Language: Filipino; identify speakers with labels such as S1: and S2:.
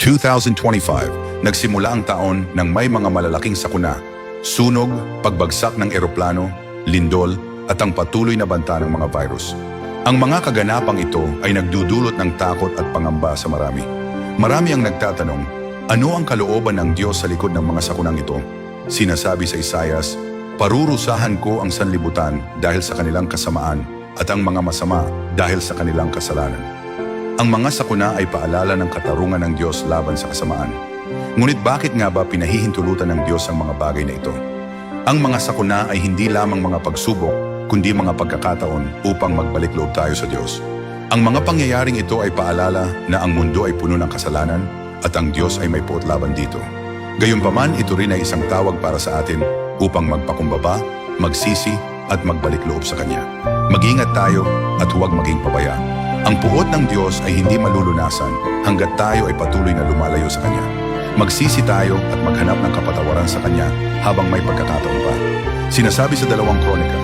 S1: 2025, nagsimula ang taon ng may mga malalaking sakuna, sunog, pagbagsak ng eroplano, lindol, at ang patuloy na banta ng mga virus. Ang mga kaganapang ito ay nagdudulot ng takot at pangamba sa marami. Marami ang nagtatanong, ano ang kalooban ng Diyos sa likod ng mga sakunang ito? Sinasabi sa Isaias, parurusahan ko ang sanlibutan dahil sa kanilang kasamaan at ang mga masama dahil sa kanilang kasalanan. Ang mga sakuna ay paalala ng katarungan ng Diyos laban sa kasamaan. Ngunit bakit nga ba pinahihintulutan ng Diyos ang mga bagay na ito? Ang mga sakuna ay hindi lamang mga pagsubok, kundi mga pagkakataon upang magbalik loob tayo sa Diyos. Ang mga pangyayaring ito ay paalala na ang mundo ay puno ng kasalanan at ang Diyos ay may puot laban dito. Gayunpaman, ito rin ay isang tawag para sa atin upang magpakumbaba, magsisi at magbalik loob sa Kanya. Mag-ingat tayo at huwag maging pabaya. Ang puot ng Diyos ay hindi malulunasan hanggat tayo ay patuloy na lumalayo sa Kanya. Magsisi tayo at maghanap ng kapatawaran sa Kanya habang may pagkakataon pa. Sinasabi sa 2 Kronika